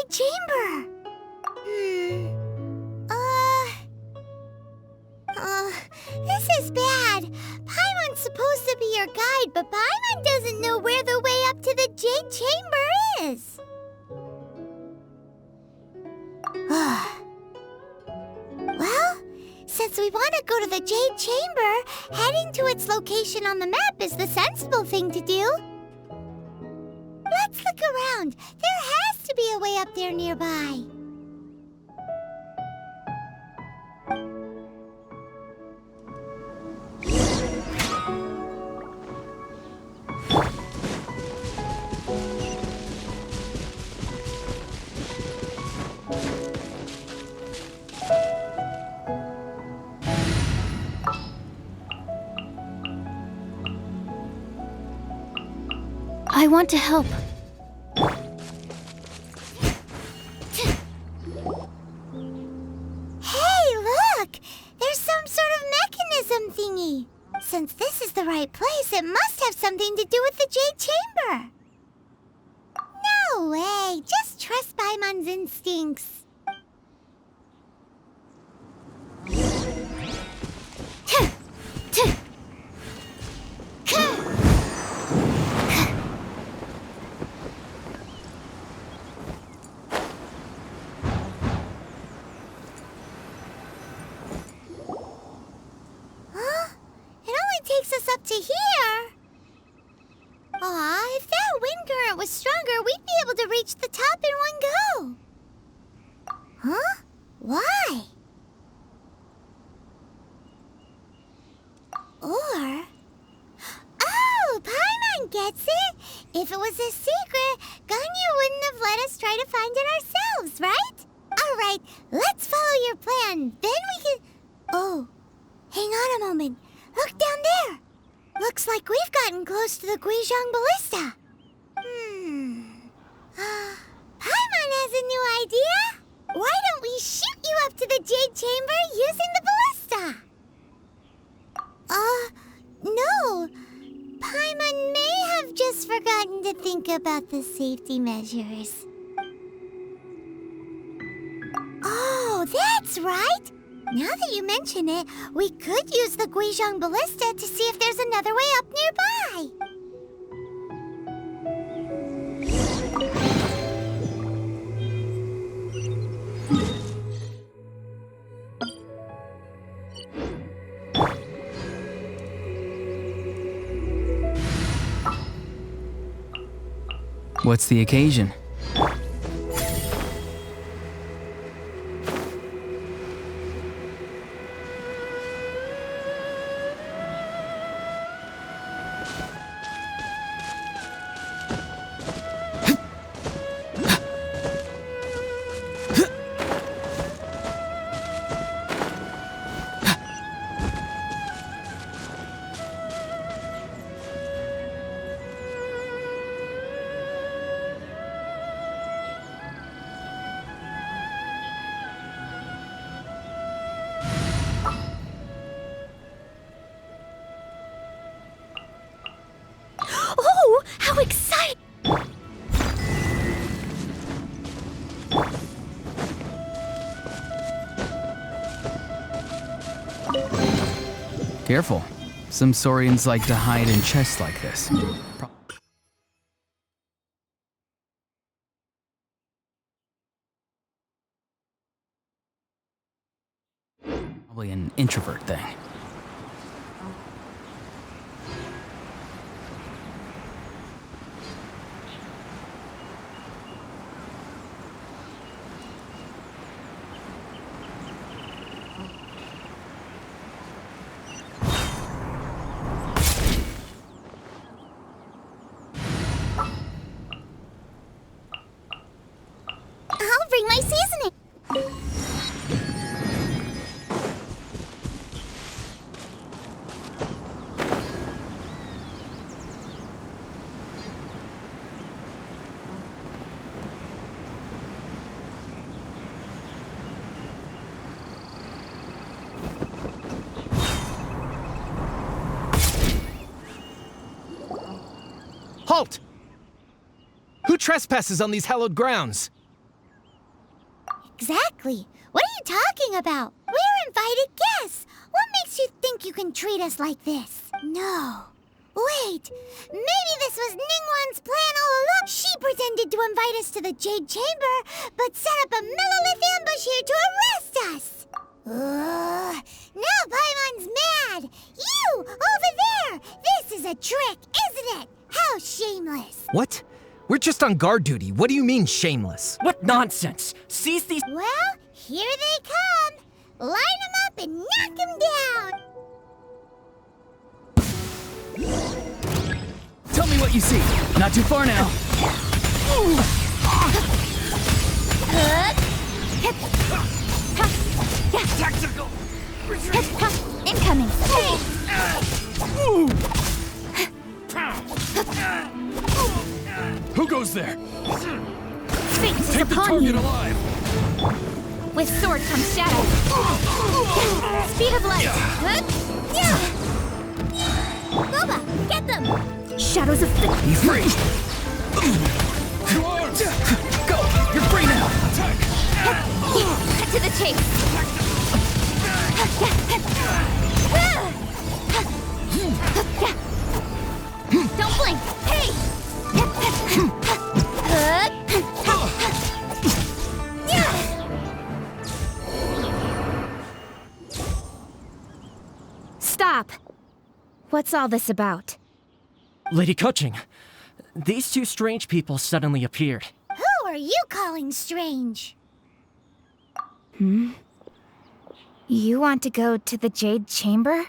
Jade Chamber. This is bad. Paimon's supposed to be your guide, but Paimon doesn't know where the way up to the Jade Chamber is. Well, since we want to go to the Jade Chamber, heading to its location on the map is the sensible thing to do. Let's look around. There has to be a way up there nearby. I want to help. Hey, look! There's some sort of mechanism thingy. Since this is the right place, it must have something to do with the Jade Chamber. No way! Just trust Paimon's instincts. Takes us up to here. Aw, if that wind current was stronger, we'd be able to reach the top in one go. Huh? Why? Or... Oh, Paimon gets it! If it was a secret, Ganyu wouldn't have let us try to find it ourselves, right? Alright, let's follow your plan. Then we can... Oh, hang on a moment. Look down there! Looks like we've gotten close to the Guizhong Ballista. Paimon has a new idea! Why don't we shoot you up to the Jade Chamber using the ballista? No. Paimon may have just forgotten to think about the safety measures. Oh, that's right! Now that you mention it, we could use the Guizhong Ballista to see if there's another way up nearby. What's the occasion? How exciting! Careful. Some Saurians like to hide in chests like this. Probably an introvert thing. I'll bring my seasoning. Halt! Who trespasses on these hallowed grounds? Exactly. What are you talking about? We're invited guests. What makes you think you can treat us like this? No. Wait, maybe this was Ningguang's plan all along. She pretended to invite us to the Jade Chamber, but set up a Millilith ambush here to arrest us. Now Paimon's mad. You, over there. This is a trick, isn't it? How shameless. What? We're just on guard duty. What do you mean, shameless? What nonsense! Seize these— Well, here they come. Line them up and knock them down. Tell me what you see. Not too far now. tactical! Incoming. Who goes there? Fate is Take the upon target you. alive. With sword comes shadow. Speed of light. Boba, get them. Shadows of fate. Be free. Two arms. Go. You're free now. Attack. Cut to the chase. Don't blink. Hey. Stop. What's all this about? Lady Coaching, these two strange people suddenly appeared. Who are you calling strange? You want to go to the Jade Chamber?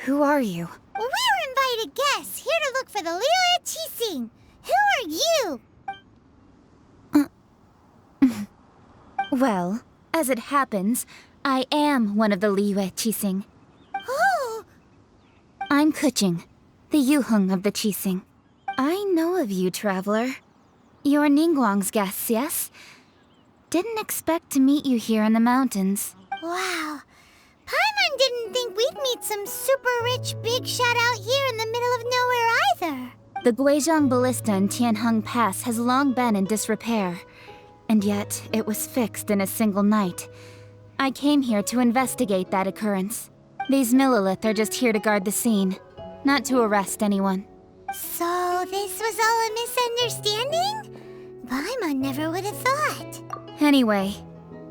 Who are you? We're invited guests here to look for the Liyue Qixing. Who are you? Well, as it happens, I am one of the Liyue Qixing. Oh, I'm Kuching, the Yuheng of the Qixing. I know of you, traveler. You're Ningguang's guests, yes? Didn't expect to meet you here in the mountains. wow. Paimon didn't think we'd meet some super rich big shot out here in the middle of nowhere either. The Guizhong Ballista in Tianheng Pass has long been in disrepair, and yet it was fixed in a single night. I came here to investigate that occurrence. These Millilith are just here to guard the scene, not to arrest anyone. So this was all a misunderstanding? Paimon never would have thought. Anyway,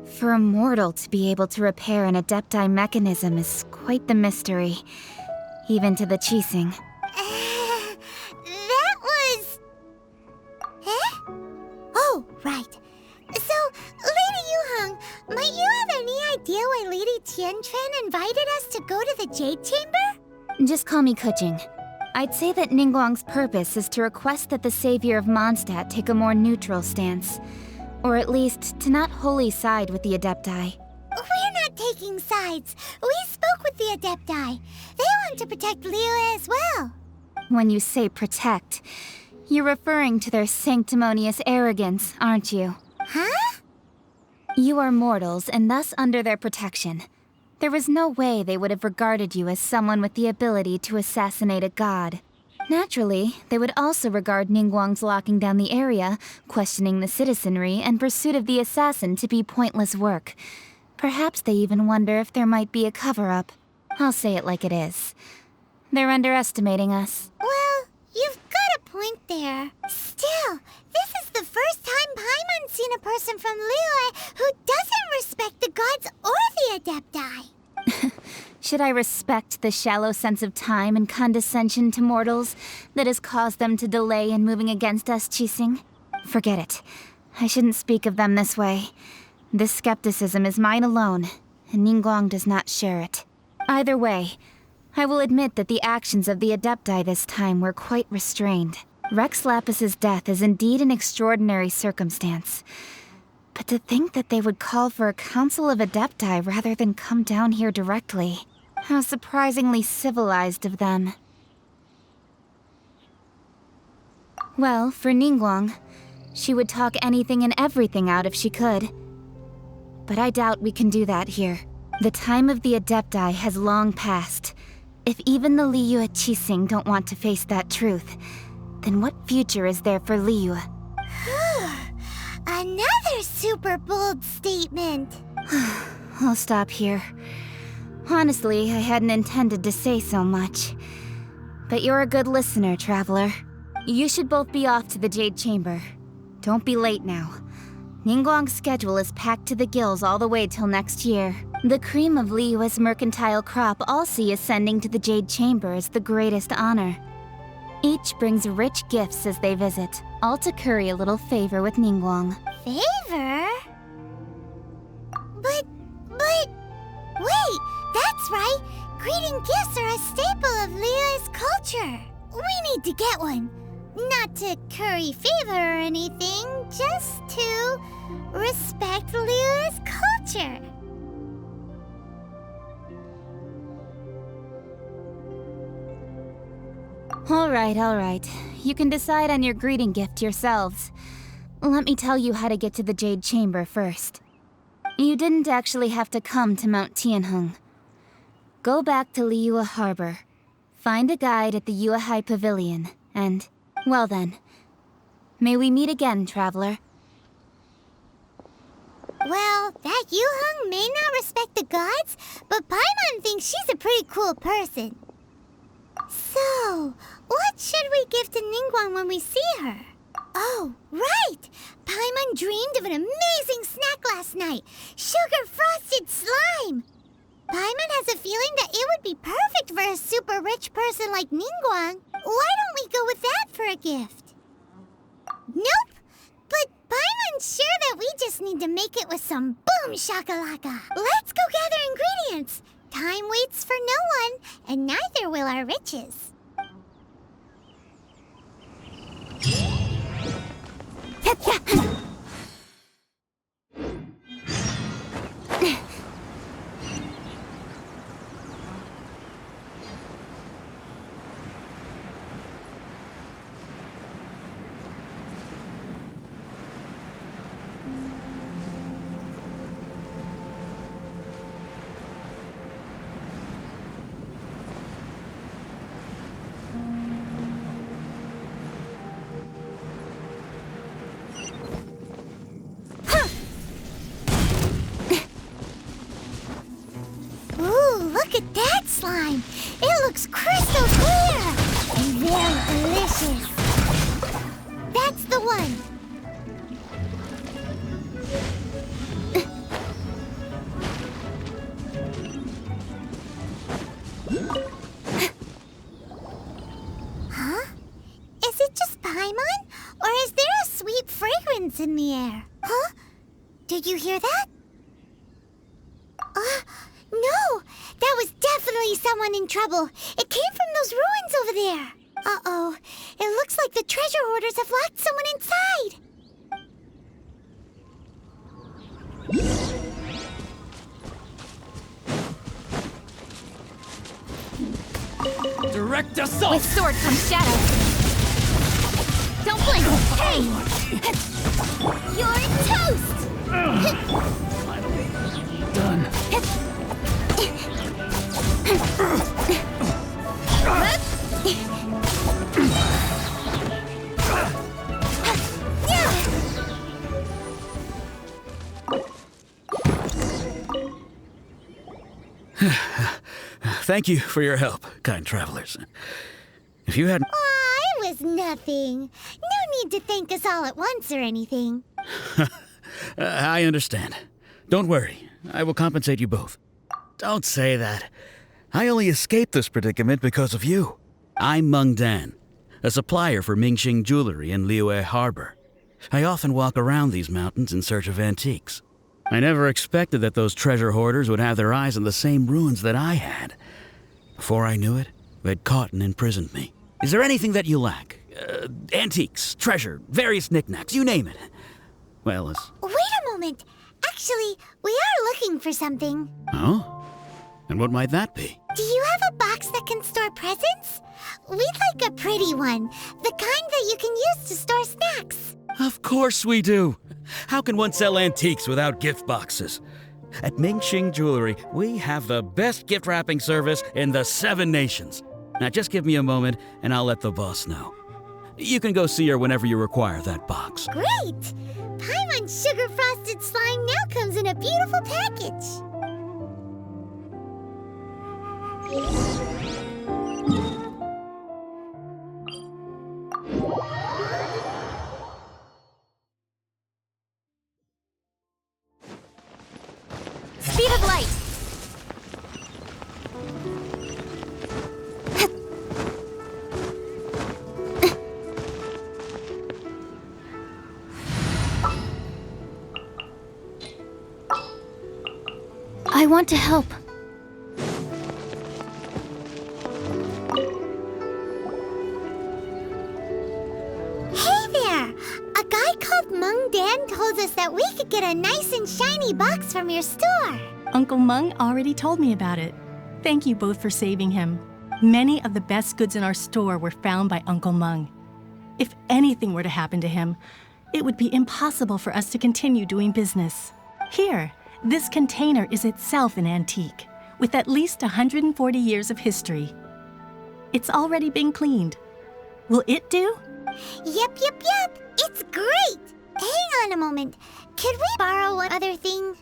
for a mortal to be able to repair an Adepti mechanism is quite the mystery, even to the Qixing. That was... Eh? Oh, right. So, Lady Yuheng, might you have any idea why Lady Tianquan invited us to go to the Jade Chamber? Just call me Kuching. I'd say that Ningguang's purpose is to request that the savior of Mondstadt take a more neutral stance. Or at least, to not wholly side with the Adepti. We're not taking sides. We spoke with the Adepti. They want to protect Liyue as well. When you say protect, you're referring to their sanctimonious arrogance, aren't you? Huh? You are mortals, and thus under their protection. There was no way they would have regarded you as someone with the ability to assassinate a god. Naturally, they would also regard Ningguang's locking down the area, questioning the citizenry, and pursuit of the assassin to be pointless work. Perhaps they even wonder if there might be a cover-up. I'll say it like it is. They're underestimating us. Well, you've got a point there. Still, this is the first time Paimon's seen a person from Liyue who doesn't respect the gods or the Adepti. Should I respect the shallow sense of time and condescension to mortals that has caused them to delay in moving against us, Qixing? Forget it. I shouldn't speak of them this way. This skepticism is mine alone, and Ningguang does not share it. Either way, I will admit that the actions of the Adepti this time were quite restrained. Rex Lapis's death is indeed an extraordinary circumstance. But to think that they would call for a council of Adepti rather than come down here directly. How surprisingly civilized of them. Well, for Ningguang, she would talk anything and everything out if she could. But I doubt we can do that here. The time of the Adepti has long passed. If even the Liyue Qixing don't want to face that truth, then what future is there for Liyue? Another super bold statement. I'll stop here. Honestly, I hadn't intended to say so much. But you're a good listener, Traveler. You should both be off to the Jade Chamber. Don't be late now. Ningguang's schedule is packed to the gills all the way till next year. The cream of Liyue's mercantile crop all see ascending to the Jade Chamber as the greatest honor. Each brings rich gifts as they visit, all to curry a little favor with Ningguang. Favor? But... Wait, that's right! Greeting gifts are a staple of Liyue's culture. We need to get one. Not to curry favor or anything, just to respect Liyue's culture. All right. You can decide on your greeting gift yourselves. Let me tell you how to get to the Jade Chamber first. You didn't actually have to come to Mount Tianheng. Go back to Liyue Harbor. Find a guide at the Yuehai Pavilion, and, well then, may we meet again, Traveler. Well, that Yuheng may not respect the gods, but Paimon thinks she's a pretty cool person. So, what should we give to Ningguang when we see her? Oh, right! Paimon dreamed of an amazing snack last night. Sugar-frosted slime! Paimon has a feeling that it would be perfect for a super rich person like Ningguang. Why don't we go with that for a gift? Nope! But Paimon's sure that we just need to make it with some boom shakalaka. Let's go gather ingredients. Time waits for no one, and neither will our riches. Look at that slime! It looks crystal clear! And very delicious! That's the one! Huh? Is it just Paimon? Or is there a sweet fragrance in the air? Huh? Did you hear that? No! That was definitely someone in trouble. It came from those ruins over there. Uh-oh. It looks like the treasure hoarders have locked someone inside. Direct assault! With sword comes shadow. Don't blink! Hey! You're toast! Finally. Done. Thank you for your help, kind travelers. If you hadn't... Aw, it was nothing. No need to thank us all at once or anything. I understand. Don't worry. I will compensate you both. Don't say that. I only escaped this predicament because of you. I'm Meng Dan, a supplier for Mingxing jewelry in Liyue Harbor. I often walk around these mountains in search of antiques. I never expected that those treasure hoarders would have their eyes on the same ruins that I had. Before I knew it, they'd caught and imprisoned me. Is there anything that you lack? Antiques, treasure, various knickknacks, you name it. Well, Wait a moment. Actually, we are looking for something. Oh? And what might that be? Do you have a box that can store presents? We'd like a pretty one. The kind that you can use to store snacks. Of course we do. How can one sell antiques without gift boxes? At Mingxing Jewelry, we have the best gift wrapping service in the 7 nations. Now just give me a moment and I'll let the boss know. You can go see her whenever you require that box. Great! Paimon's sugar frosted slime now comes in a beautiful package. Speed of light! I want to help. Hey there! A guy called Mung Dan told us that we could get a nice and shiny box from your store. Uncle Mung already told me about it. Thank you both for saving him. Many of the best goods in our store were found by Uncle Mung. If anything were to happen to him, it would be impossible for us to continue doing business. Here, this container is itself an antique, with at least 140 years of history. It's already been cleaned. Will it do? Yep. It's great! Hang on a moment. Could we borrow one other thing?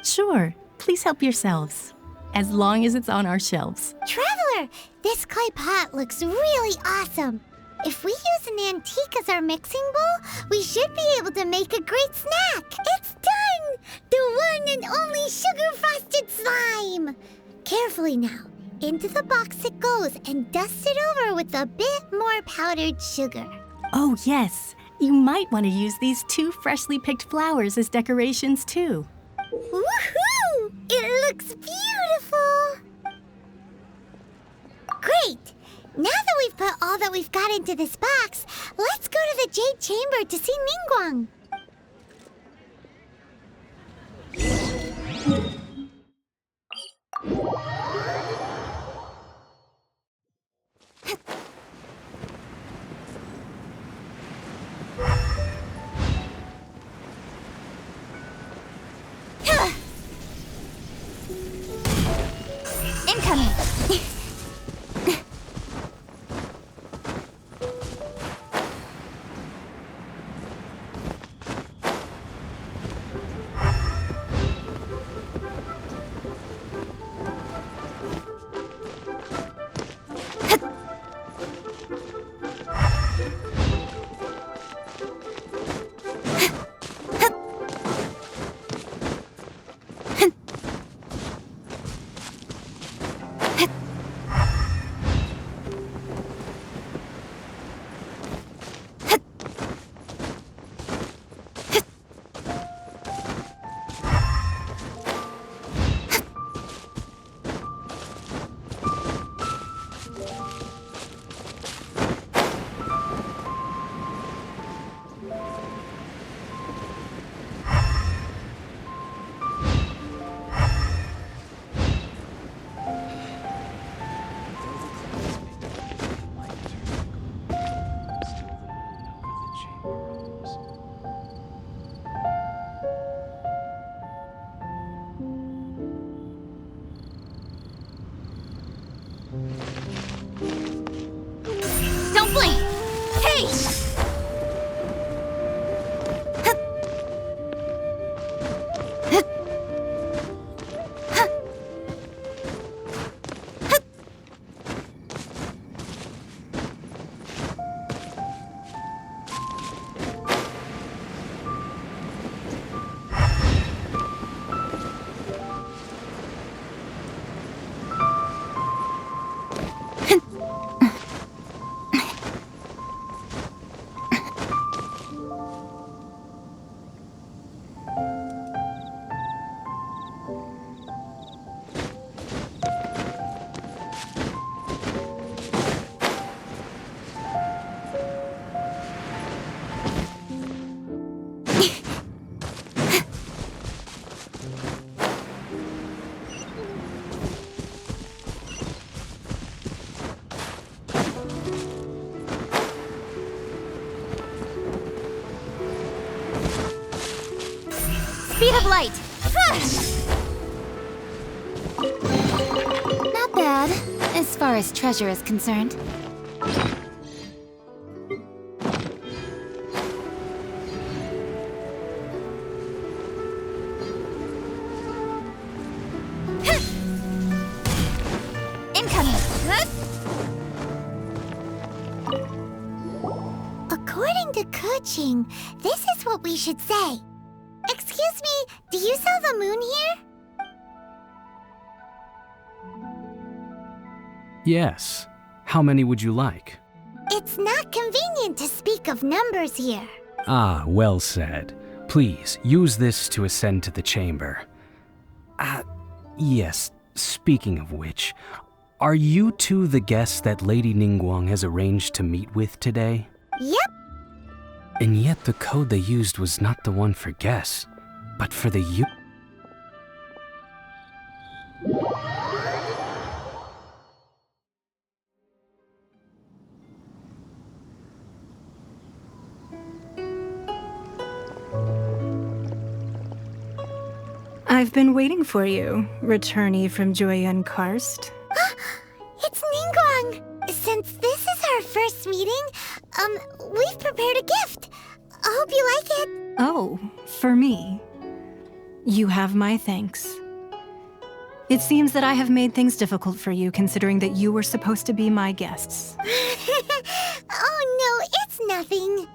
Sure, please help yourselves, as long as it's on our shelves. Traveler, this clay pot looks really awesome. If we use an antique as our mixing bowl, we should be able to make a great snack. It's done! The one and only sugar-frosted slime! Carefully now. Into the box it goes and dust it over with a bit more powdered sugar. Oh yes, you might want to use these 2 freshly picked flowers as decorations too. Woohoo! It looks beautiful! Great! Now that we've put all that we've got into this box, let's go to the Jade Chamber to see Ningguang. Incoming! Don't blink! Hey! Speed of light! Not bad, as far as treasure is concerned. Kuching. This is what we should say. Excuse me, do you sell the moon here? Yes. How many would you like? It's not convenient to speak of numbers here. Ah, well said. Please, use this to ascend to the chamber. Yes, speaking of which, are you two the guests that Lady Ningguang has arranged to meet with today? Yep. And yet the code they used was not the one for guests, but for the I've been waiting for you, returnee from Joyun Karst. It's Ningguang. Since this is our first meeting, we've prepared a gift. I hope you like it. Oh, for me. You have my thanks. It seems that I have made things difficult for you, considering that you were supposed to be my guests. Oh no, it's nothing.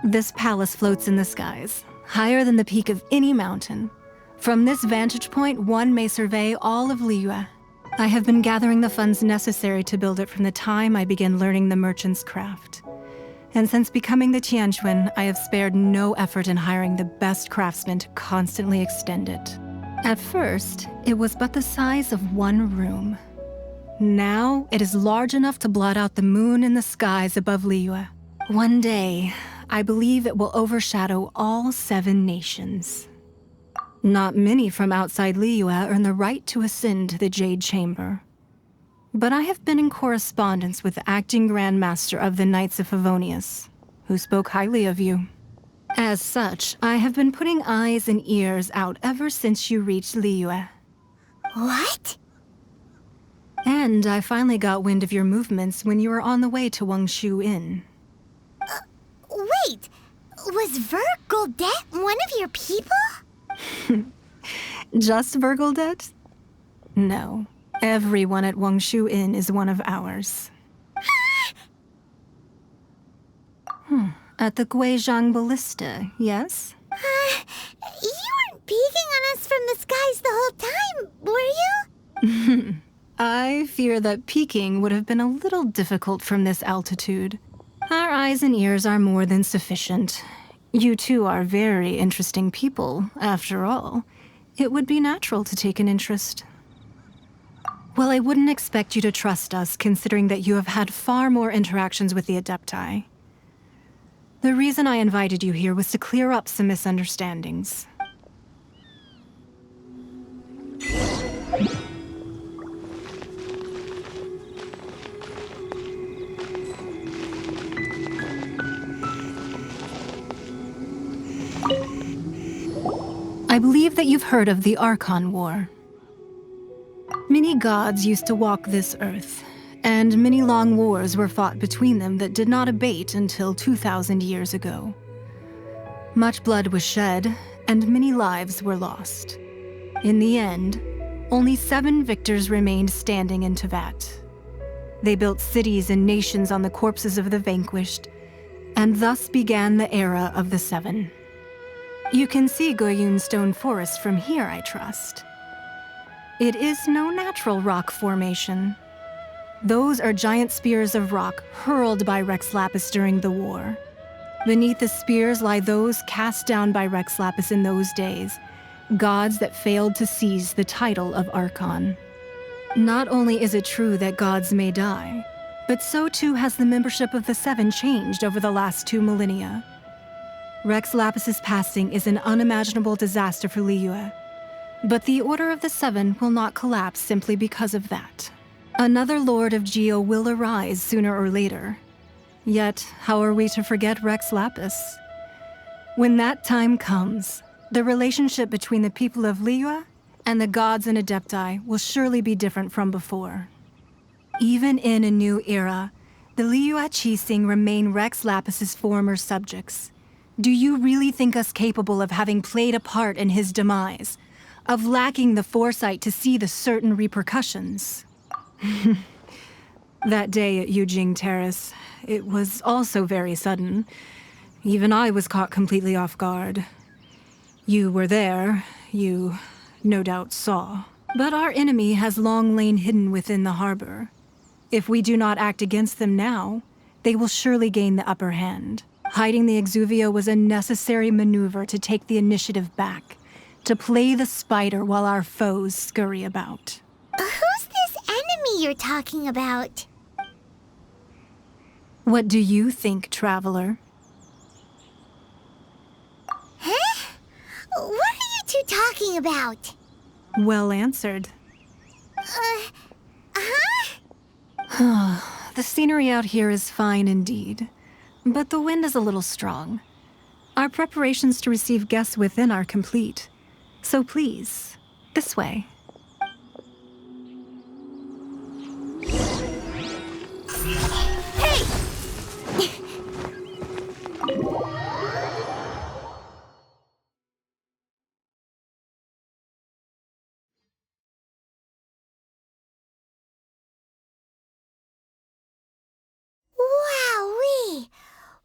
This palace floats in the skies, higher than the peak of any mountain. From this vantage point, one may survey all of Liyue. I have been gathering the funds necessary to build it from the time I began learning the merchant's craft. And since becoming the Tianquan, I have spared no effort in hiring the best craftsmen to constantly extend it. At first, it was but the size of one room. Now, it is large enough to blot out the moon in the skies above Liyue. One day, I believe it will overshadow all 7 nations. Not many from outside Liyue earn the right to ascend to the Jade Chamber. But I have been in correspondence with the acting Grand Master of the Knights of Favonius, who spoke highly of you. As such, I have been putting eyes and ears out ever since you reached Liyue. What? And I finally got wind of your movements when you were on the way to Wangshu Inn. Wait, was Vergoldet one of your people? Just Vergoldet? No. Everyone at Wangshu Inn is one of ours. At the Guizhang Ballista, yes? You weren't peeking on us from the skies the whole time, were you? I fear that peeking would have been a little difficult from this altitude. Our eyes and ears are more than sufficient. You two are very interesting people, after all. It would be natural to take an interest. Well, I wouldn't expect you to trust us, considering that you have had far more interactions with the Adepti. The reason I invited you here was to clear up some misunderstandings. I believe that you've heard of the Archon War. Many gods used to walk this earth, and many long wars were fought between them that did not abate until 2,000 years ago. Much blood was shed, and many lives were lost. In the end, only 7 victors remained standing in Tevat. They built cities and nations on the corpses of the vanquished, and thus began the era of the 7. You can see Goyun Stone Forest from here, I trust. It is no natural rock formation. Those are giant spears of rock hurled by Rex Lapis during the war. Beneath the spears lie those cast down by Rex Lapis in those days, gods that failed to seize the title of Archon. Not only is it true that gods may die, but so too has the membership of the 7 changed over the last 2 millennia. Rex Lapis's passing is an unimaginable disaster for Liyue, but the Order of the 7 will not collapse simply because of that. Another Lord of Geo will arise sooner or later. Yet, how are we to forget Rex Lapis? When that time comes, the relationship between the people of Liyue and the gods and Adepti will surely be different from before. Even in a new era, the Liyue Qixing remain Rex Lapis's former subjects. Do you really think us capable of having played a part in his demise? Of lacking the foresight to see the certain repercussions? That day at Yujing Terrace, it was also very sudden. Even I was caught completely off guard. You were there, you no doubt saw. But our enemy has long lain hidden within the harbor. If we do not act against them now, they will surely gain the upper hand. Hiding the Exuvia was a necessary maneuver to take the initiative back, to play the spider while our foes scurry about. Who's this enemy you're talking about? What do you think, traveler? Huh? What are you two talking about? Well answered. The scenery out here is fine indeed, but the wind is a little strong. Our preparations to receive guests within are complete. So please, this way. Hey! Wowee!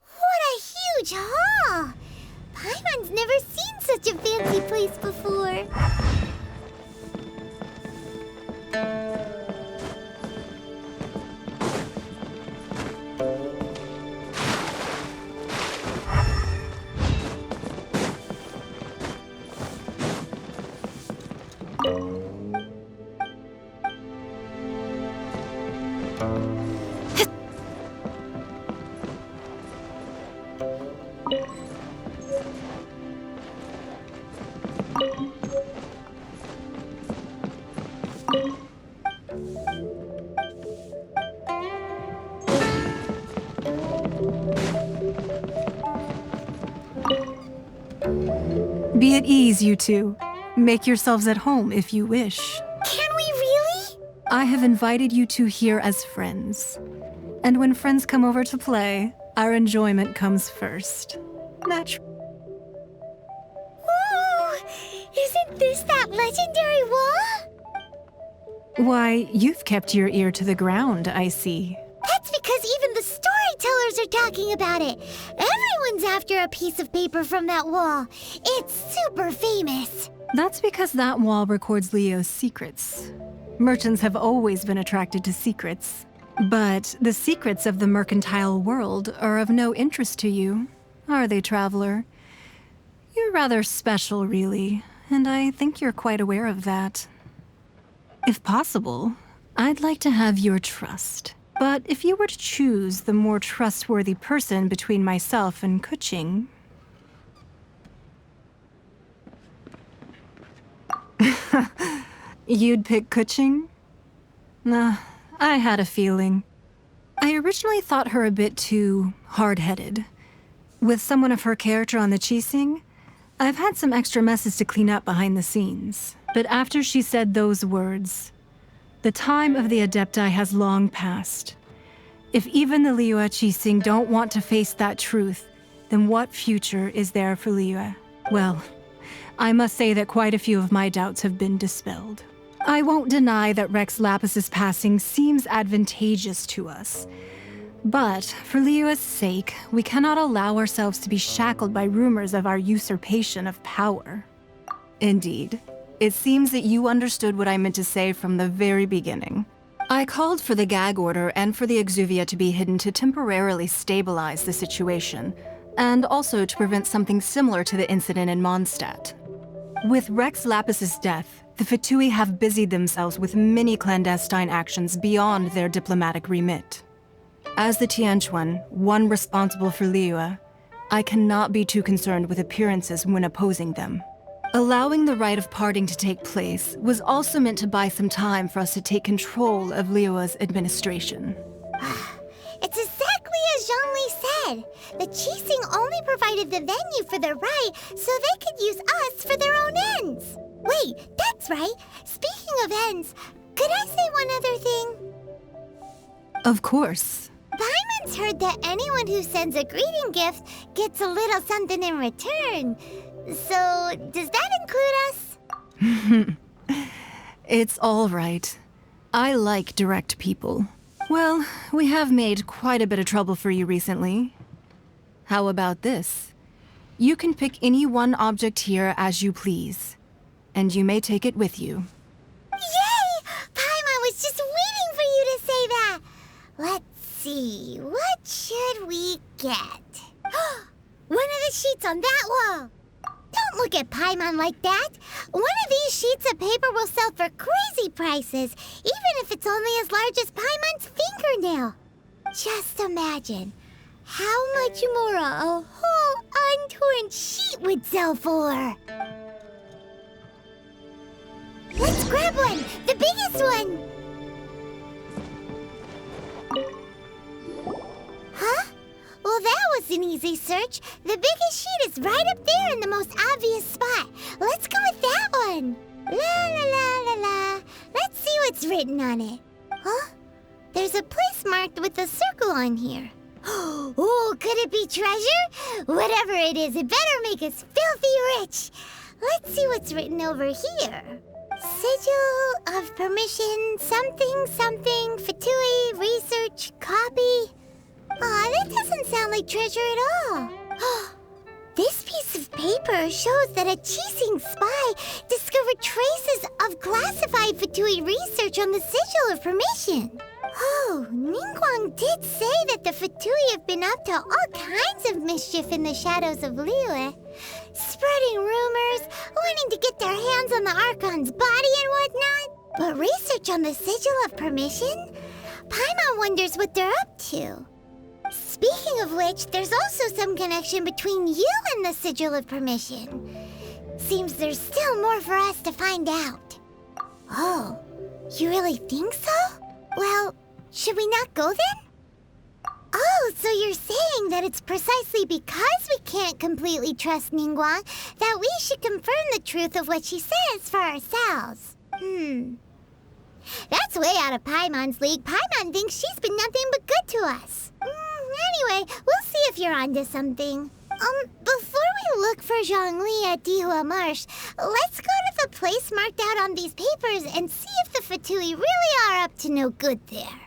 What a huge hall! Paimon's never seen such a fancy place before. Be at ease, you two. Make yourselves at home if you wish. Can we really? I have invited you two here as friends. And when friends come over to play, our enjoyment comes first. Naturally. Whoa! Isn't this that legendary wall? Why, you've kept your ear to the ground, I see. That's because even the storytellers are talking about it. Everyone's after a piece of paper from that wall. It's super famous. That's because that wall records Liyue's secrets. Merchants have always been attracted to secrets. But the secrets of the mercantile world are of no interest to you, are they, traveler? You're rather special, really, and I think you're quite aware of that. If possible, I'd like to have your trust. But if you were to choose the more trustworthy person between myself and Kuching... You'd pick Kuching? Nah, I had a feeling. I originally thought her a bit too hard-headed. With someone of her character on the Qixing, I've had some extra messes to clean up behind the scenes. But after she said those words, the time of the Adepti has long passed. If even the Liyue Qixing don't want to face that truth, then what future is there for Liyue? Well, I must say that quite a few of my doubts have been dispelled. I won't deny that Rex Lapis's passing seems advantageous to us. But for Liyue's sake, we cannot allow ourselves to be shackled by rumors of our usurpation of power. Indeed, it seems that you understood what I meant to say from the very beginning. I called for the gag order and for the Exuvia to be hidden to temporarily stabilize the situation, and also to prevent something similar to the incident in Mondstadt. With Rex Lapis's death, the Fatui have busied themselves with many clandestine actions beyond their diplomatic remit. As the Tianquan, one responsible for Liyue, I cannot be too concerned with appearances when opposing them. Allowing the rite of parting to take place was also meant to buy some time for us to take control of Liyue's administration. It's exactly as Zhongli said. The Qixing only provided the venue for the rite so they could use us for their own ends. Wait, that's right. Speaking of ends, could I say one other thing? Of course. Paimon's heard that anyone who sends a greeting gift gets a little something in return. So, does that include us? It's all right. I like direct people. Well, we have made quite a bit of trouble for you recently. How about this? You can pick any one object here as you please, and you may take it with you. Yay! Paimon was just waiting for you to say that. Let's see, what should we get? One of the sheets on that wall. Don't look at Paimon like that. One of these sheets of paper will sell for crazy prices, even if it's only as large as Paimon's fingernail. Just imagine how much more a whole untorn sheet would sell for. Let's grab one, the biggest one. Huh? Well, that was an easy search. The biggest sheet is right up there in the most obvious spot. Let's go with that one. La la la la la. Let's see what's written on it. Huh? There's a place marked with a circle on here. Oh, could it be treasure? Whatever it is, it better make us filthy rich. Let's see what's written over here. Sigil of permission, something, something, Fatui, research, copy. Aw, that doesn't sound like treasure at all. This piece of paper shows that a Qixing spy discovered traces of classified Fatui research on the Sigil of Permission. Oh, Ningguang did say that the Fatui have been up to all kinds of mischief in the shadows of Liyue, spreading rumors, wanting to get their hands on the Archon's body and whatnot. But research on the Sigil of Permission? Paimon wonders what they're up to. Speaking of which, there's also some connection between you and the Sigil of Permission. Seems there's still more for us to find out. Oh, you really think so? Well, should we not go then? Oh, so you're saying that it's precisely because we can't completely trust Ningguang that we should confirm the truth of what she says for ourselves. That's way out of Paimon's league. Paimon thinks she's been nothing but good to us. Anyway, we'll see if you're onto something. Before we look for Zhongli at Dihua Marsh, let's go to the place marked out on these papers and see if the Fatui really are up to no good there.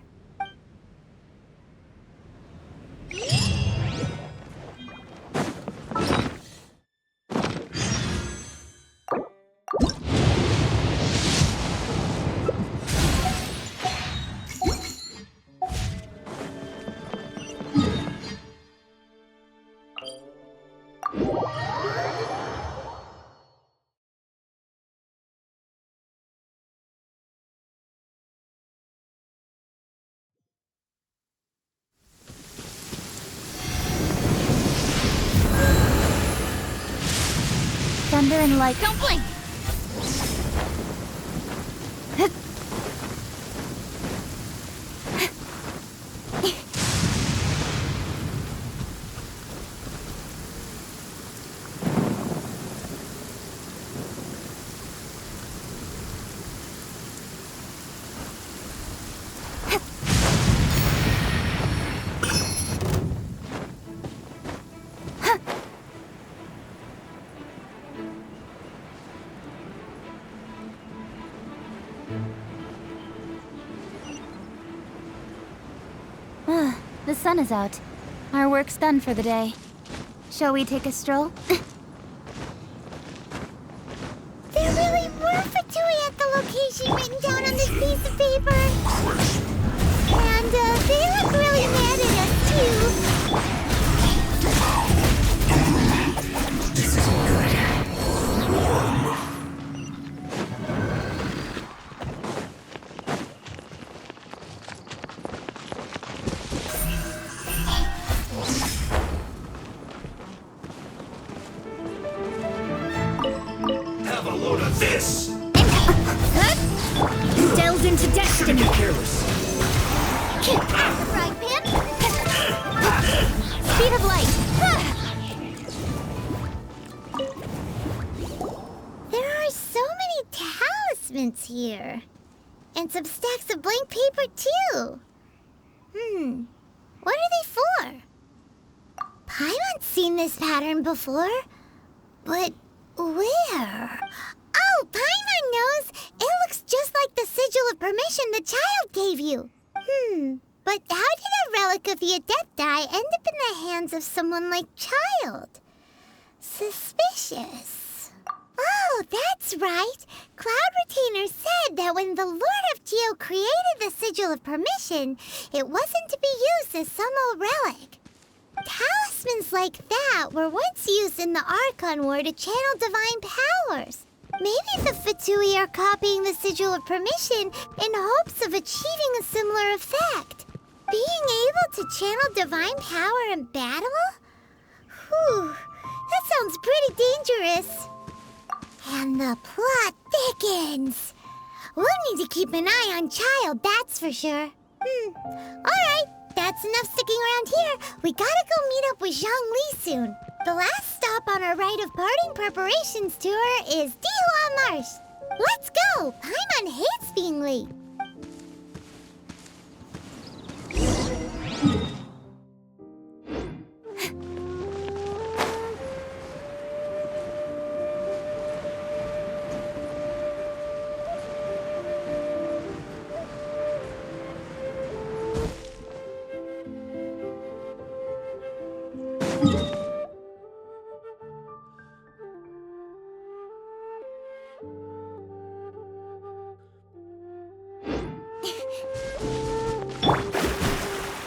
Thunder and light. Don't blink! The sun is out. Our work's done for the day. Shall we take a stroll? There really were Fatui at the location written down on this piece of paper. And they look really mad at us, too. This isn't good. Have a load of this! Delves into destiny. Careless. Right, Pip? Speed of light. There are so many talismans here. And some stacks of blank paper, too. What are they for? Paimon's seen this pattern before. But where? Oh, Paimon knows! It looks just like the Sigil of Permission the child gave you. But how did a relic of the Adepti end up in the hands of someone like Child? Suspicious. Oh, that's right. Cloud Retainer said that when the Lord of Geo created the Sigil of Permission, it wasn't to be used as some old relic. Talismans like that were once used in the Archon War to channel divine powers. Maybe the Fatui are copying the Sigil of Permission in hopes of achieving a similar effect. Being able to channel divine power in battle? Whew, that sounds pretty dangerous. And the plot thickens. We'll need to keep an eye on Child, that's for sure. Alright, that's enough sticking around here. We gotta go meet up with Zhongli soon. The last stop on our rite of parting preparations tour is Dihua Marsh. Let's go! Paimon hates being late.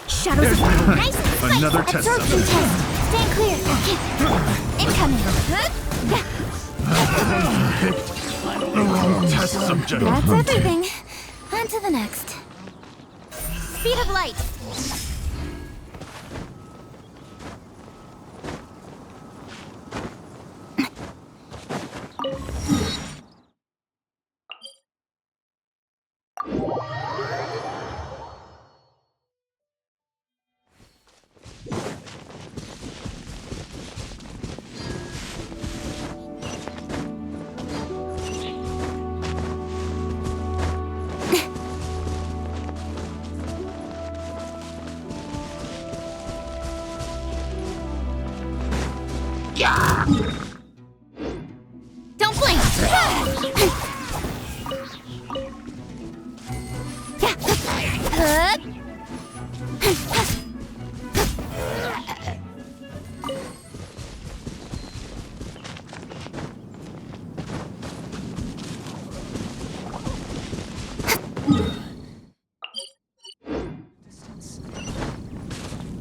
Shadows are nice and spiked. Another test Absorption subject. test. Stand clear. Incoming. Test subject. That's everything. On to the next. Speed of light. Don't blink!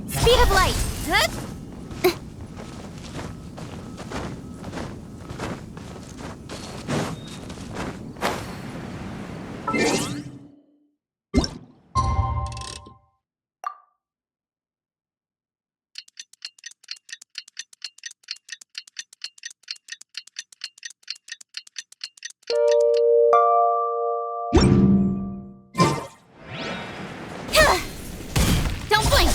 Speed of light! Don't blink!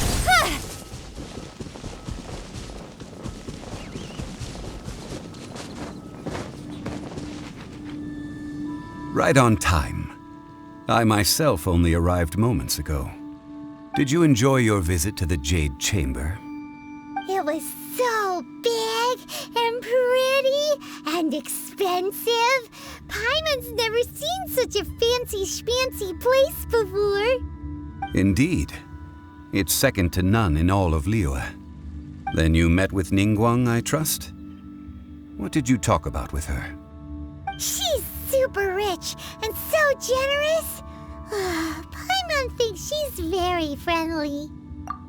Right on time. I myself only arrived moments ago. Did you enjoy your visit to the Jade Chamber? It was so big and pretty and expensive. Paimon's never seen such a fancy schmancy place before. Indeed. It's second to none in all of Liyue. Then you met with Ningguang, I trust? What did you talk about with her? She's super rich and so generous. Paimon thinks she's very friendly.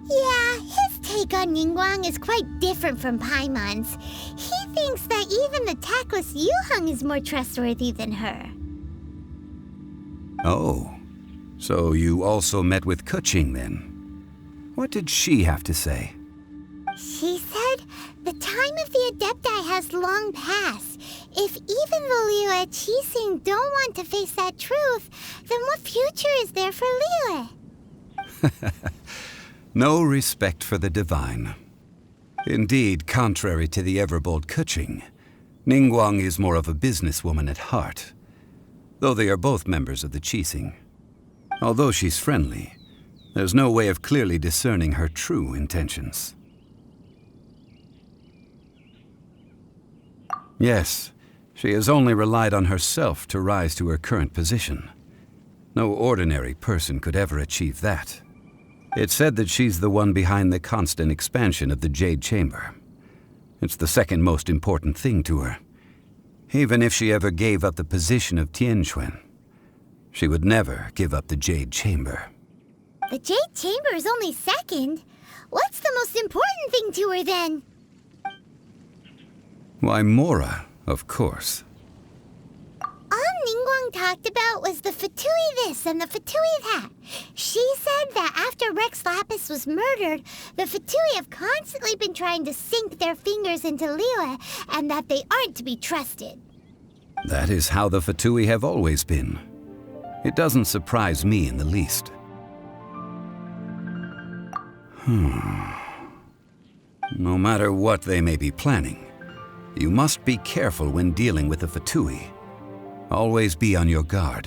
Yeah, his take on Ningguang is quite different from Paimon's. He thinks that even the tactless Yuheng is more trustworthy than her. Oh, so you also met with Keqing then? What did she have to say? She said the time of the Adepti has long passed. If even the Liyue Qixing don't want to face that truth, then what future is there for Liyue? No respect for the divine. Indeed, contrary to the ever-bold Keqing, Ningguang is more of a businesswoman at heart, though they are both members of the Qixing. Although she's friendly, there's no way of clearly discerning her true intentions. Yes, she has only relied on herself to rise to her current position. No ordinary person could ever achieve that. It's said that she's the one behind the constant expansion of the Jade Chamber. It's the second most important thing to her. Even if she ever gave up the position of Tianquan, she would never give up the Jade Chamber. The Jade Chamber is only second. What's the most important thing to her then? Why, Mora, of course. All Ningguang talked about was the Fatui this and the Fatui that. She said that after Rex Lapis was murdered, the Fatui have constantly been trying to sink their fingers into Liyue, and that they aren't to be trusted. That is how the Fatui have always been. It doesn't surprise me in the least. No matter what they may be planning, you must be careful when dealing with the Fatui. Always be on your guard.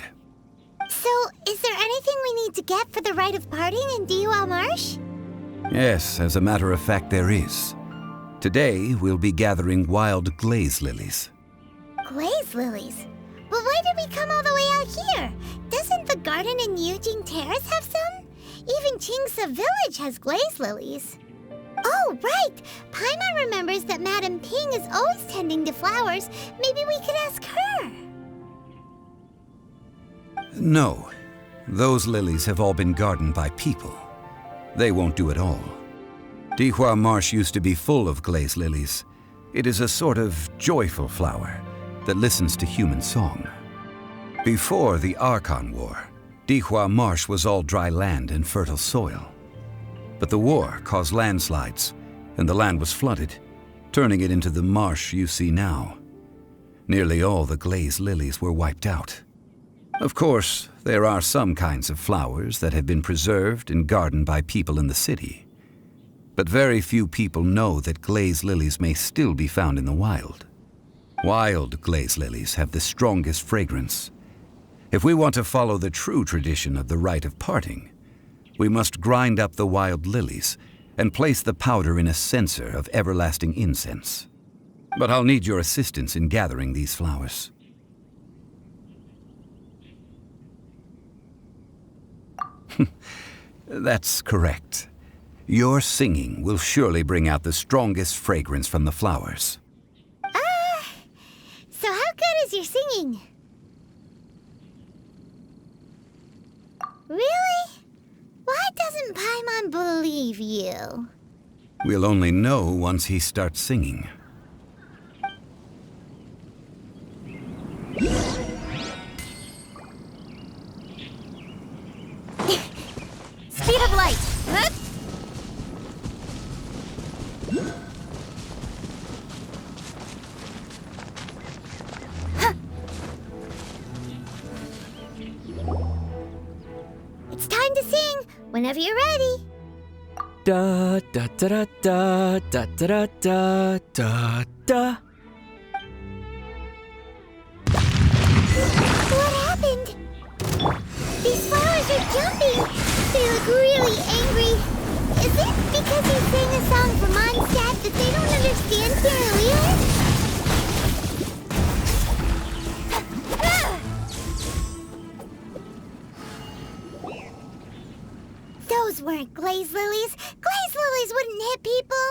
So, is there anything we need to get for the rite of parting in Dihua Marsh? Yes, as a matter of fact, there is. Today, we'll be gathering wild glaze lilies. Glaze lilies? But why did we come all the way out here? Doesn't the garden in Yujing Terrace have some? Even Qingse Village has glaze lilies. Oh, right! Paimon remembers that Madame Ping is always tending to flowers. Maybe we could ask her. No, those lilies have all been gardened by people. They won't do it all. Dihua Marsh used to be full of glaze lilies. It is a sort of joyful flower that listens to human song. Before the Archon War, Dihua Marsh was all dry land and fertile soil. But the war caused landslides, and the land was flooded, turning it into the marsh you see now. Nearly all the glaze lilies were wiped out. Of course, there are some kinds of flowers that have been preserved and gardened by people in the city. But very few people know that glaze lilies may still be found in the wild. Wild glaze lilies have the strongest fragrance. If we want to follow the true tradition of the rite of parting, we must grind up the wild lilies and place the powder in a censer of everlasting incense. But I'll need your assistance in gathering these flowers. That's correct. Your singing will surely bring out the strongest fragrance from the flowers. So how good is your singing? Really? Why doesn't Paimon believe you? We'll only know once he starts singing. Speed of light! Hup! It's time to sing, whenever you're ready. Da da da da da da da da da da. What happened? These flowers are jumping. They look really angry. Is it because he sang a song for Mondstadt that they don't understand Sarah Liyue? Those weren't glaze lilies. Glaze lilies wouldn't hit people.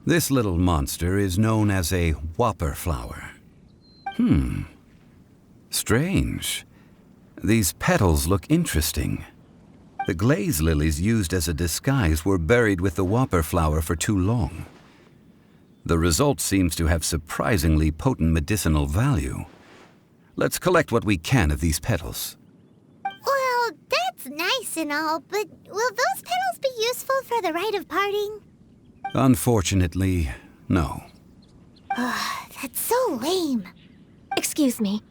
This little monster is known as a whopper flower. Strange. These petals look interesting. The glaze lilies used as a disguise were buried with the whopper flower for too long. The result seems to have surprisingly potent medicinal value. Let's collect what we can of these petals. Well, that's nice and all, but will those petals be useful for the rite of parting? Unfortunately, no. That's so lame. Excuse me.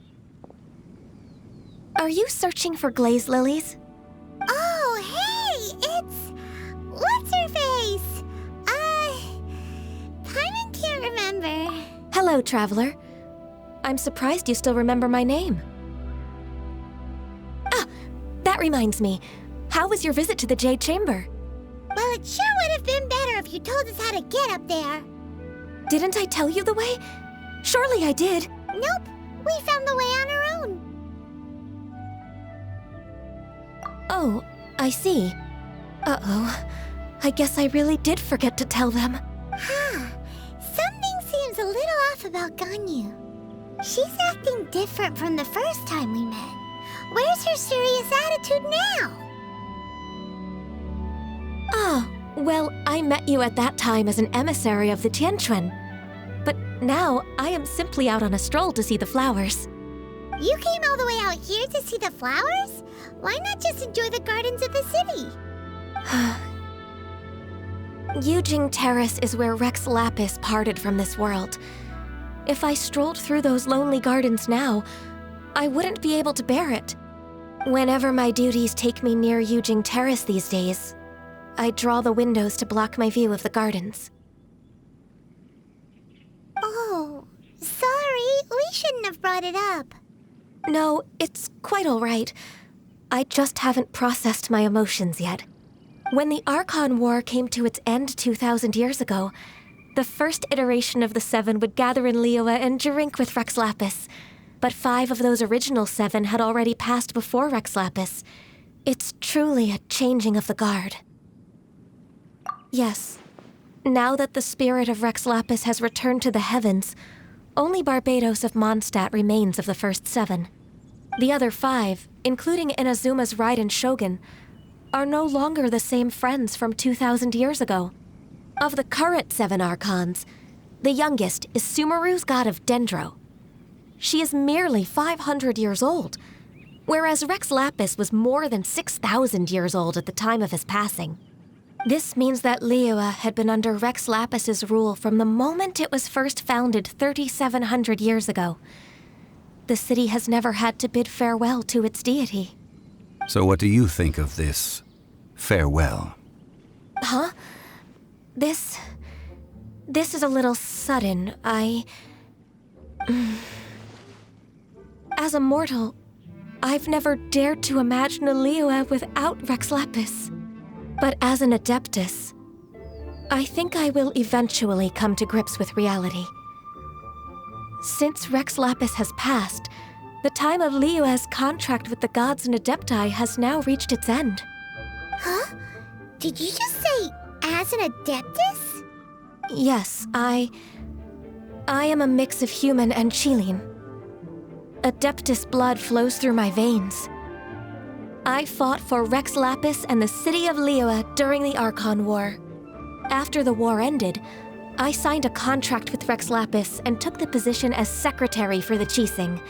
Are you searching for glaze lilies? Oh, hey, it's... What's-her-face? Paimon can't remember. Hello, traveler. I'm surprised you still remember my name. Ah, that reminds me. How was your visit to the Jade Chamber? Well, it sure would have been better if you told us how to get up there. Didn't I tell you the way? Surely I did. Nope, we found the way on our own. Oh, I see. Uh-oh. I guess I really did forget to tell them. Huh. Something seems a little off about Ganyu. She's acting different from the first time we met. Where's her serious attitude now? Ah, well, I met you at that time as an emissary of the Tianquan. But now, I am simply out on a stroll to see the flowers. You came all the way out here to see the flowers? Why not just enjoy the gardens of the city? Yujing Terrace is where Rex Lapis parted from this world. If I strolled through those lonely gardens now, I wouldn't be able to bear it. Whenever my duties take me near Yujing Terrace these days, I draw the windows to block my view of the gardens. Oh, sorry. We shouldn't have brought it up. No, it's quite all right. I just haven't processed my emotions yet. When the Archon War came to its end 2,000 years ago, the first iteration of the Seven would gather in Liyue and drink with Rex Lapis. But 5 of those original 7 had already passed before Rex Lapis. It's truly a changing of the guard. Yes, now that the spirit of Rex Lapis has returned to the heavens, only Barbados of Mondstadt remains of the first 7. The other 5, including Inazuma's Raiden Shogun, are no longer the same friends from 2,000 years ago. Of the current 7 Archons, the youngest is Sumeru's god of Dendro. She is merely 500 years old, whereas Rex Lapis was more than 6,000 years old at the time of his passing. This means that Liyue had been under Rex Lapis's rule from the moment it was first founded 3,700 years ago. The city has never had to bid farewell to its deity. So what do you think of this farewell? Huh? This is a little sudden. As a mortal, I've never dared to imagine a Liyue without Rex Lapis. But as an Adeptus, I think I will eventually come to grips with reality. Since Rex Lapis has passed, the time of Liyue's contract with the gods and Adepti has now reached its end. Huh? Did you just say, as an Adeptus? Yes, I am a mix of human and Qilin. Adeptus blood flows through my veins. I fought for Rex Lapis and the city of Liyue during the Archon War. After the war ended, I signed a contract with Rex Lapis and took the position as secretary for the Qixing.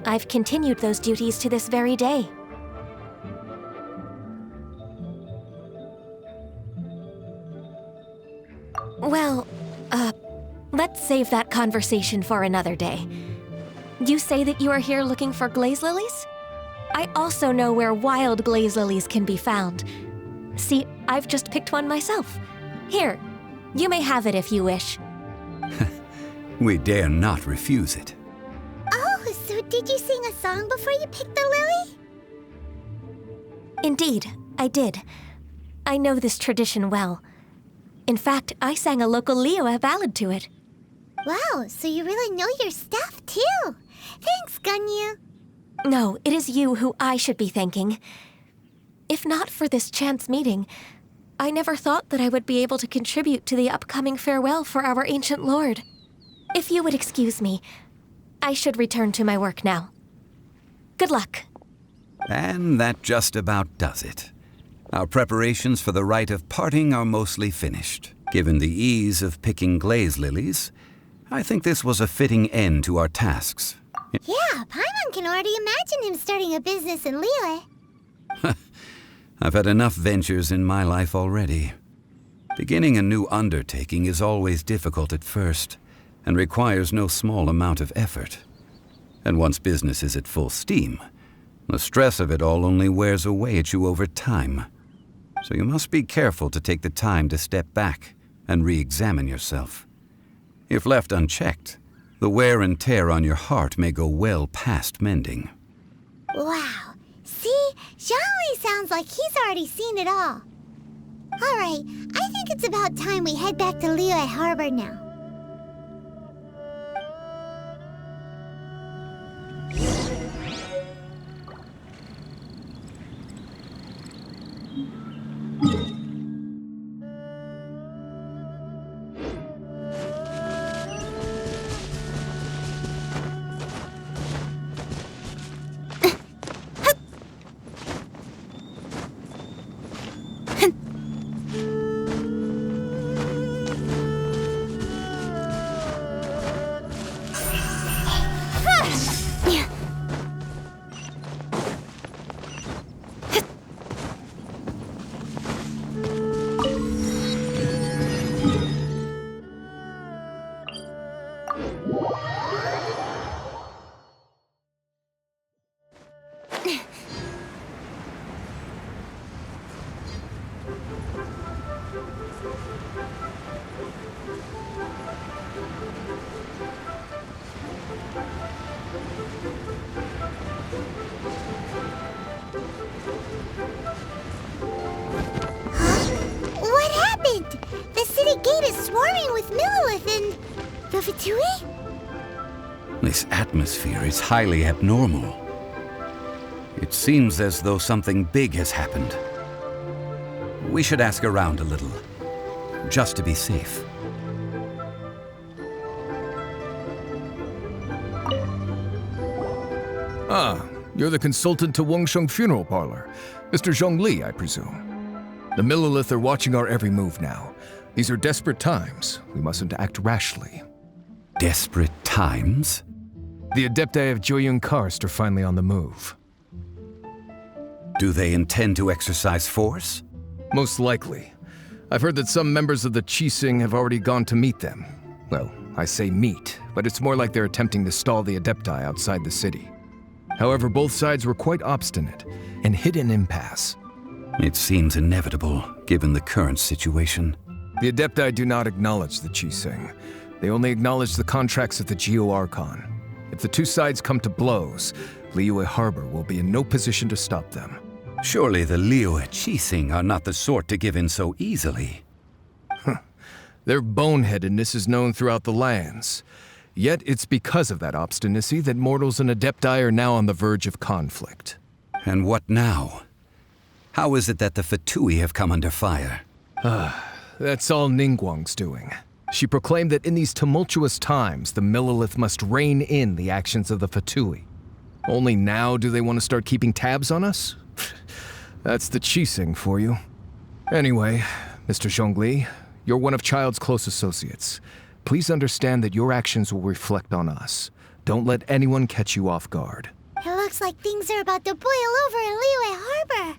I've continued those duties to this very day. Well, let's save that conversation for another day. You say that you are here looking for glaze lilies? I also know where wild glaze lilies can be found. See, I've just picked one myself. Here, you may have it if you wish. We dare not refuse it. Oh, so did you sing a song before you picked the lily? Indeed, I did. I know this tradition well. In fact, I sang a local Liyue ballad to it. Wow, so you really know your stuff, too. Thanks, Ganyu. No, it is you who I should be thanking. If not for this chance meeting, I never thought that I would be able to contribute to the upcoming farewell for our ancient lord. If you would excuse me, I should return to my work now. Good luck. And that just about does it. Our preparations for the rite of parting are mostly finished. Given the ease of picking glaze lilies, I think this was a fitting end to our tasks. Yeah, Paimon can already imagine him starting a business in Liyue. I've had enough ventures in my life already. Beginning a new undertaking is always difficult at first, and requires no small amount of effort. And once business is at full steam, the stress of it all only wears away at you over time. So you must be careful to take the time to step back and re-examine yourself. If left unchecked, the wear and tear on your heart may go well past mending. Wow. See? Zhongli sounds like he's already seen it all. All right, I think it's about time we head back to Liyue Harbor now. Fatui? This atmosphere is highly abnormal. It seems as though something big has happened. We should ask around a little, just to be safe. Ah, you're the consultant to Wangsheng Funeral Parlor. Mr. Zhongli, I presume. The Millilith are watching our every move now. These are desperate times. We mustn't act rashly. Desperate times? The Adepti of Joyun Karst are finally on the move. Do they intend to exercise force? Most likely. I've heard that some members of the Qixing have already gone to meet them. Well, I say meet, but it's more like they're attempting to stall the Adepti outside the city. However, both sides were quite obstinate and hit an impasse. It seems inevitable, given the current situation. The Adepti do not acknowledge the Qixing. They only acknowledge the contracts of the Geo-Archon. If the two sides come to blows, Liyue Harbor will be in no position to stop them. Surely the Liyue Qixing are not the sort to give in so easily. Their boneheadedness is known throughout the lands. Yet it's because of that obstinacy that mortals and Adepti are now on the verge of conflict. And what now? How is it that the Fatui have come under fire? That's all Ningguang's doing. She proclaimed that in these tumultuous times, the Millilith must rein in the actions of the Fatui. Only now do they want to start keeping tabs on us? That's the Qixing for you. Anyway, Mr. Zhongli, you're one of Child's close associates. Please understand that your actions will reflect on us. Don't let anyone catch you off guard. It looks like things are about to boil over in Liyue Harbor.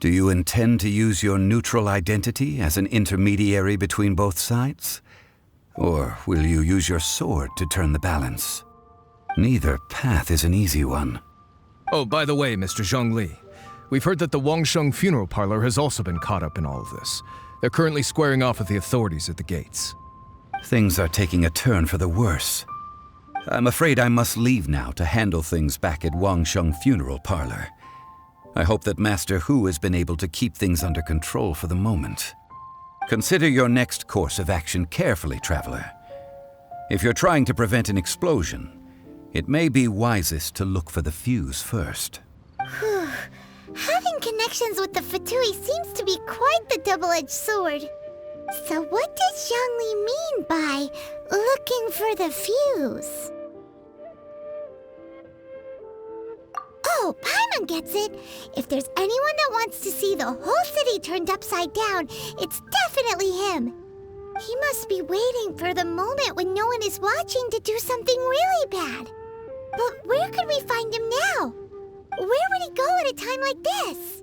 Do you intend to use your neutral identity as an intermediary between both sides? Or will you use your sword to turn the balance? Neither path is an easy one. Oh, by the way, Mr. Zhongli, we've heard that the Wangsheng Funeral Parlor has also been caught up in all of this. They're currently squaring off with the authorities at the gates. Things are taking a turn for the worse. I'm afraid I must leave now to handle things back at Wangsheng Funeral Parlor. I hope that Master Hu has been able to keep things under control for the moment. Consider your next course of action carefully, Traveler. If you're trying to prevent an explosion, it may be wisest to look for the fuse first. Whew. Having connections with the Fatui seems to be quite the double-edged sword. So what does Zhongli mean by looking for the fuse? Oh, Paimon gets it. If there's anyone that wants to see the whole city turned upside down, it's definitely him. He must be waiting for the moment when no one is watching to do something really bad. But where could we find him now? Where would he go at a time like this?